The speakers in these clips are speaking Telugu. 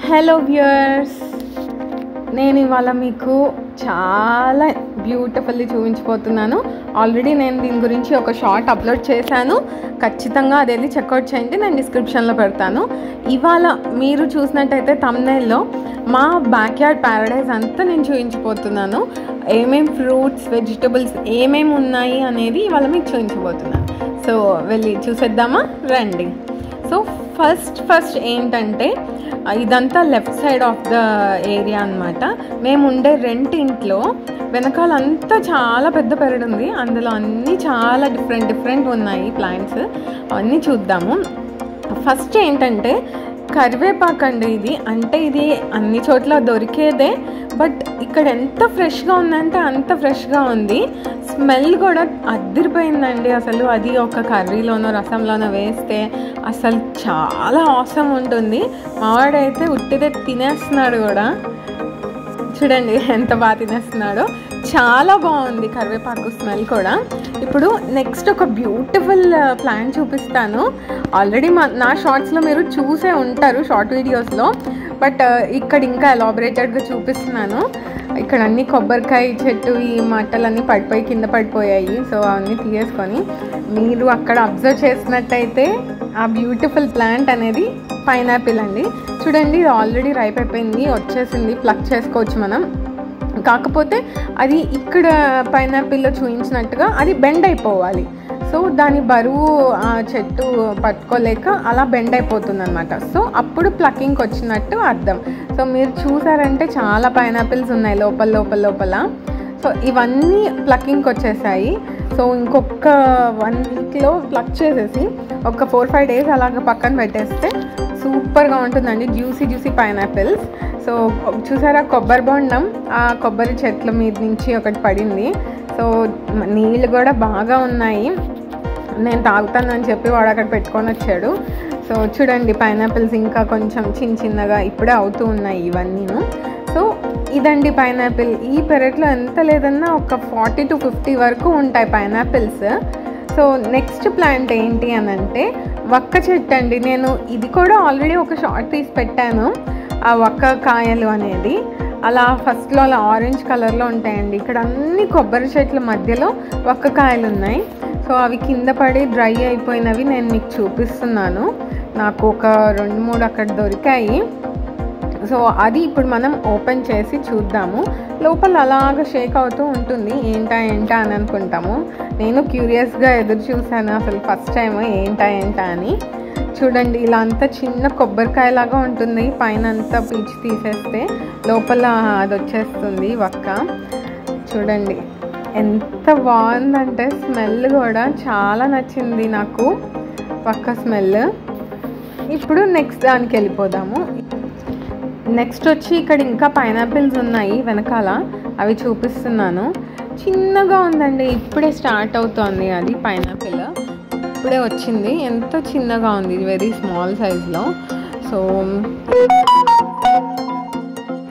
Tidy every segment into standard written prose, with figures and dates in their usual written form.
హలో వ్యూయర్స్, నేను ఇవాళ మీకు చాలా బ్యూటిఫుల్లీ చూపించిపోతున్నాను. ఆల్రెడీ నేను దీని గురించి ఒక షార్ట్ అప్లోడ్ చేశాను. ఖచ్చితంగా అది వెళ్ళి చెక్అవుట్ చేయండి, నేను డిస్క్రిప్షన్లో పెడతాను. ఇవాళ మీరు చూసినట్టయితే థంబ్నెయిల్లో మా బ్యాక్యార్డ్ ప్యారడైజ్ అంతా నేను చూపించిపోతున్నాను. ఏమేమి ఫ్రూట్స్, వెజిటబుల్స్ ఏమేమి ఉన్నాయి అనేది ఇవాళ మీకు చూపించబోతున్నాను. సో వెళ్ళి చూసేద్దామా, రండి. సో ఫస్ట్ ఏంటంటే, ఇదంతా left side of the area అనమాట. మేము ఉండే రెంట్ ఇంట్లో వెనకాలంతా చాలా పెద్ద పెరడు ఉంది. అందులో అన్నీ చాలా డిఫరెంట్ ఉన్నాయి ప్లాంట్స్. అవన్నీ చూద్దాము. ఫస్ట్ ఏంటంటే కరివేపాకు అండి. ఇది అన్ని చోట్ల దొరికేదే, బట్ ఇక్కడ ఎంత ఫ్రెష్గా ఉందంటే అంత ఫ్రెష్గా ఉంది. స్మెల్ కూడా అదిరిపోయిందండి అసలు. అది ఒక కర్రీలోనో రసంలోనో వేస్తే అసలు చాలా ఆసమ్ ఉంటుంది. మావాడైతే ఉట్టిదే తినేస్తున్నాడు కూడా. చూడండి ఎంత బాగా తినేస్తున్నాడో. చాలా బాగుంది కరివేపాకు స్మెల్ కూడా. ఇప్పుడు నెక్స్ట్ ఒక బ్యూటిఫుల్ ప్లాంట్ చూపిస్తాను. ఆల్రెడీ నా షార్ట్స్లో మీరు చూసే ఉంటారు, షార్ట్ వీడియోస్లో, బట్ ఇక్కడ ఇంకా ఎలాబరేటెడ్గా చూపిస్తున్నాను. ఇక్కడ అన్ని కొబ్బరికాయ చెట్టు ఈ మట్టలన్నీ కింద పడిపోయాయి. సో అవన్నీ తీసేసుకొని మీరు అక్కడ అబ్జర్వ్ చేసినట్టయితే ఆ బ్యూటిఫుల్ ప్లాంట్ అనేది పైనాపిల్ అండి. చూడండి, ఇది ఆల్రెడీ రైప్ అయిపోయింది, వచ్చేసింది, ప్లక్ చేసుకోవచ్చు మనం. కాకపోతే అది ఇక్కడ పైనాపిల్లో చూపించినట్టుగా అది బెండ్ అయిపోవాలి. సో దాని బరువు ఆ చెట్టు పట్టుకోలేక అలా బెండ్ అయిపోతుంది అనమాట. సో అప్పుడు ప్లకింగ్కి వచ్చినట్టు అర్థం. సో మీరు చూసారంటే చాలా పైనాపిల్స్ ఉన్నాయి లోపల. సో ఇవన్నీ ప్లకింగ్కి వచ్చేసాయి. సో ఇంకొక 1 వీక్లో ప్లక్ చేసేసి ఒక 4-5 డేస్ అలాగ పక్కన పెట్టేస్తే సూపర్గా ఉంటుందండి. Juicy pineapples. సో చూసారా, కొబ్బరి బొండం ఆ కొబ్బరి చెట్ల మీద నుంచి ఒకటి పడింది. సో నీళ్ళు కూడా బాగా ఉన్నాయి. నేను తాగుతానని చెప్పి వాడు అక్కడ పెట్టుకొని వచ్చాడు. సో చూడండి, పైనాపిల్స్ ఇంకా కొంచెం చిన్నగా ఇప్పుడే అవుతూ ఉన్నాయి ఇవన్నీను. సో ఇదండి పైనాపిల్. ఈ పెరట్లో ఎంత లేదన్నా ఒక 40 to 50 వరకు ఉంటాయి పైనాపిల్స్. సో నెక్స్ట్ ప్లాంట్ ఏంటి అని అంటే వక్క చెట్టు అండి. నేను ఇది కూడా ఆల్రెడీ ఒక షార్ట్ తీసి పెట్టాను, ఆ వక్క కాయలు అనేది. అలా ఫస్ట్లో అలా ఆరెంజ్ కలర్లో ఉంటాయండి. ఇక్కడ అన్ని కొబ్బరి చెట్ల మధ్యలో వక్క కాయలు ఉన్నాయి. సో అవి కింద పడి డ్రై అయిపోయినవి నేను మీకు చూపిస్తున్నాను. నాకు ఒక 2-3 అక్కడ దొరికాయి. సో అది ఇప్పుడు మనం ఓపెన్ చేసి చూద్దాము. లోపల అలాగ షేక్ అవుతూ ఉంటుంది. ఏంటా అని అనుకుంటాము. నేను క్యూరియస్గా ఎదురు చూశాను అసలు ఫస్ట్ టైం ఏంటా అని. చూడండి, ఇలా అంతా చిన్న కొబ్బరికాయలాగా ఉంటుంది. పైన అంతా పీచు తీసేస్తే లోపల అది వచ్చేస్తుంది వక్క. చూడండి ఎంత బాగుందంటే స్మెల్ కూడా చాలా నచ్చింది నాకు, వక్క స్మెల్. ఇప్పుడు నెక్స్ట్ దానికి వెళ్ళిపోదాము. నెక్స్ట్ వచ్చి ఇక్కడ ఇంకా పైనాపిల్స్ ఉన్నాయి వెనకాల, అవి చూపిస్తున్నాను. చిన్నగా ఉందండి, ఇప్పుడే స్టార్ట్ అవుతోంది. అది పైనాపిల్ ఇప్పుడే వచ్చింది. ఎంత చిన్నగా ఉంది, వెరీ స్మాల్ సైజ్లో. సో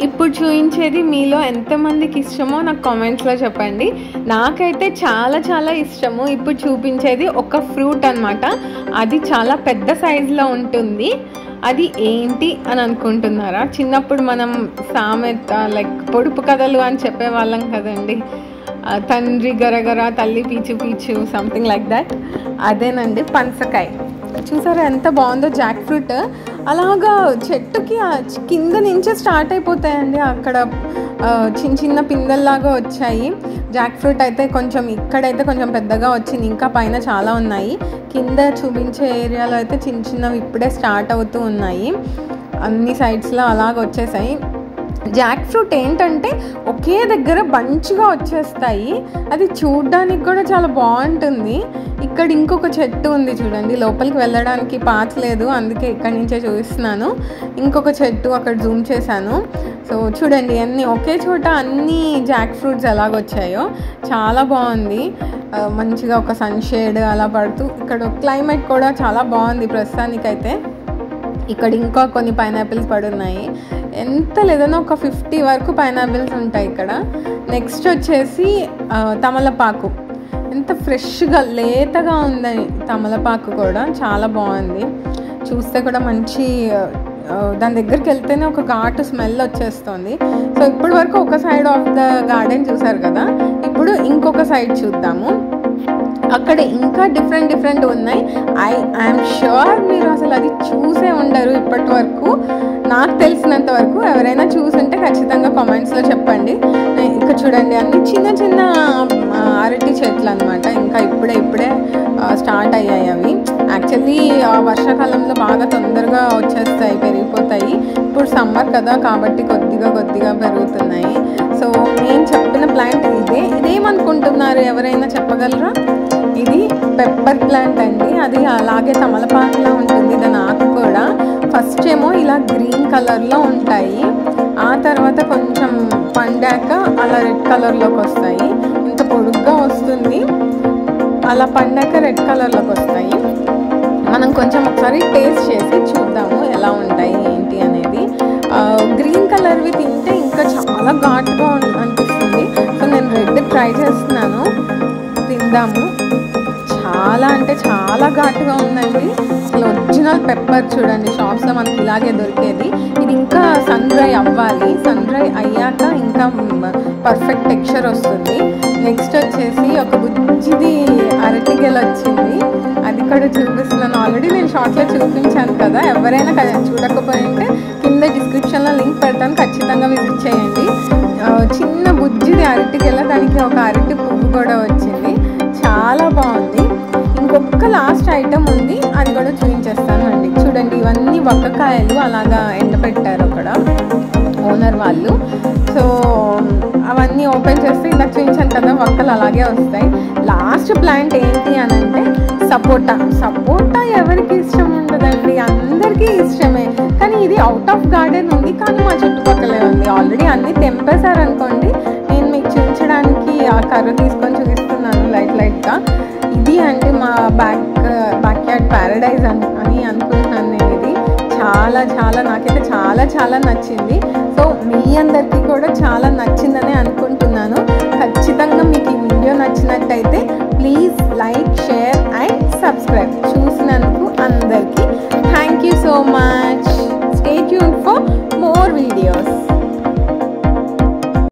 ఇప్పుడు చూపించేది మీలో ఎంతమందికి ఇష్టమో నాకు కామెంట్స్లో చెప్పండి. నాకైతే చాలా ఇష్టము. ఇప్పుడు చూపించేది ఒక ఫ్రూట్ అనమాట. అది చాలా పెద్ద సైజులో ఉంటుంది. అది ఏంటి అని అనుకుంటున్నారా? చిన్నప్పుడు మనం సామెత లైక్ పొడుపు కథలు అని చెప్పేవాళ్ళం కదండి. తండ్రి గరగర తల్లి పీచు సంథింగ్ లైక్ దట్. అదేనండి పనసకాయ. చూసారా ఎంత బాగుందో. జాక్ ఫ్రూట్ అలాగా చెట్టుకి కింద నుంచే స్టార్ట్ అయిపోతాయండి. అక్కడ చిన్న పిందెల్లాగా వచ్చాయి. జాక్ ఫ్రూట్ అయితే ఇక్కడైతే కొంచెం పెద్దగా వచ్చింది. ఇంకా పైన చాలా ఉన్నాయి. కింద చూపించే ఏరియాలో అయితే చిన్నవి ఇప్పుడే స్టార్ట్ అవుతూ ఉన్నాయి. అన్ని సైడ్స్లో అలాగ వచ్చేసాయి. జాక్ ఫ్రూట్ ఏంటంటే ఒకే దగ్గర బంచ్గా వచ్చేస్తాయి. అది చూడ్డానికి కూడా చాలా బాగుంటుంది. ఇక్కడ ఇంకొక చెట్టు ఉంది చూడండి, లోపలికి వెళ్ళడానికి పాత్ లేదు, అందుకే ఇక్కడి నుంచే చూపిస్తున్నాను. ఇంకొక చెట్టు అక్కడ జూమ్ చేశాను. సో చూడండి ఒకే చోట అన్ని జాక్ ఫ్రూట్స్ ఎలాగొచ్చాయో చాలా బాగుంది. మంచిగా ఒక సన్షేడ్ అలా పడుతూ, ఇక్కడ క్లైమేట్ కూడా చాలా బాగుంది ప్రస్తుతానికైతే. ఇక్కడ ఇంకా కొన్ని పైనాపిల్స్ పడున్నాయి. ఎంత లేదన్నా ఒక 50 వరకు పైనాపిల్స్ ఉంటాయి ఇక్కడ. నెక్స్ట్ వచ్చేసి తమలపాకు. ఎంత ఫ్రెష్గా లేతగా ఉంది తమలపాకు కూడా, చాలా బాగుంది. చూస్తే కూడా మంచి దాని దగ్గరికి వెళ్తేనే ఒక ఘాటు స్మెల్ వచ్చేస్తుంది. సో ఇప్పటి వరకు ఒక సైడ్ ఆఫ్ ద గార్డెన్ చూసారు కదా, ఇప్పుడు ఇంకొక సైడ్ చూద్దాము. అక్కడ ఇంకా డిఫరెంట్ ఉన్నాయి. ఐఎమ్ ష్యూర్ మీరు అసలు అది చూసే ఉండరు ఇప్పటి వరకు. నాకు తెలిసినంత వరకు ఎవరైనా చూసుంటే ఖచ్చితంగా కామెంట్స్లో చెప్పండి. ఇక్కడ చూడండి, అన్ని చిన్న అరటి చెట్లు అనమాట. ఇంకా ఇప్పుడే స్టార్ట్ అయ్యాయి అవి. యాక్చువల్లీ వర్షాకాలంలో బాగా తొందరగా వచ్చేస్తాయి, పెరిగిపోతాయి. ఇప్పుడు సమ్మర్ కదా కాబట్టి కొద్దిగా పెరుగుతున్నాయి. సో నేను చెప్పిన ప్లాంట్ ఇదేమనుకుంటున్నారు, ఎవరైనా చెప్పగలరా? ఇది పెప్పర్ ప్లాంట్ అండి. అది అలాగే తమలపాకులా ఉంటుంది. దాని ఆకు కూడా ఫస్ట్ ఏమో ఇలా గ్రీన్ కలర్లో ఉంటాయి, ఆ తర్వాత కొంచెం పండాక అలా రెడ్ కలర్లోకి వస్తాయి. ఇంత పొడుగ్గా వస్తుంది, అలా పండాక రెడ్ కలర్లోకి వస్తాయి. మనం కొంచెం ఒకసారి టేస్ట్ చేసి చూద్దాము ఎలా ఉంటాయి ఏంటి అనేది. గ్రీన్ కలర్వి తింటే ఇంకా చాలా ఘాటుగా అనిపిస్తుంది. సో నేను రెడ్ ట్రై చేస్తున్నాను, తిందాము. చాలా అంటే చాలా ఘాటుగా ఉందండి. అసలు ఒరిజినల్ పెప్పర్ చూడండి, షాప్స్లో మనకి ఇలాగే దొరికేది. ఇది ఇంకా సన్ డ్రై అవ్వాలి, సన్ డ్రై అయ్యాక ఇంకా పర్ఫెక్ట్ టెక్స్చర్ వస్తుంది. నెక్స్ట్ వచ్చేసి ఒక బుజ్జిది అరటిగెల వచ్చింది, అది కూడా చూపిస్తున్నాను. ఆల్రెడీ నేను షార్ట్లో చూపించాను కదా, ఎవరైనా చూడకపోయింటే కింద డిస్క్రిప్షన్లో లింక్ పెడతాను, ఖచ్చితంగా విజిట్ చేయండి. చిన్న బుజ్జిది అరటిగెల, దానికి ఒక అరటి పువ్వు కూడా వచ్చింది, చాలా బాగుంది. ఇంకొక లాస్ట్ ఐటమ్ ఉంది, అది కూడా చూపించేస్తాను అండి. చూడండి, ఇవన్నీ వక్కకాయలు అలాగా ఎండబెట్టారు అక్కడ ఓనర్ వాళ్ళు. సో అవన్నీ ఓపెన్ చేస్తే ఇందాక చూపించాను కదా, వక్కలు అలాగే వస్తాయి. లాస్ట్ ప్లాంట్ ఏంటి అని అంటే సపోటా ఎవరికి ఇష్టం ఉండదండి, అందరికీ ఇష్టమే. కానీ ఇది అవుట్ ఆఫ్ గార్డెన్ ఉంది, కానీ మా చుట్టుపక్కలే ఉంది. ఆల్రెడీ అన్నీ తెంపేశారు అనుకోండి. నేను మీకు చూపించడానికి ఆ కర్ర తీసుకొని చూపిస్తున్నాను లైట్గా. ఇది అంటే మా బ్యాక్ యార్డ్ ప్యారడైజ్ అని అనుకుంటున్నాను నేను. ఇది చాలా నాకైతే చాలా నచ్చింది. సో మీ అందరికీ కూడా చాలా నచ్చిందని అనుకుంటున్నాను. ఖచ్చితంగా మీకు ఈ వీడియో నచ్చినట్టయితే please like, share and subscribe. చూసినందుకు అందరికీ థ్యాంక్ యూ సో మచ్.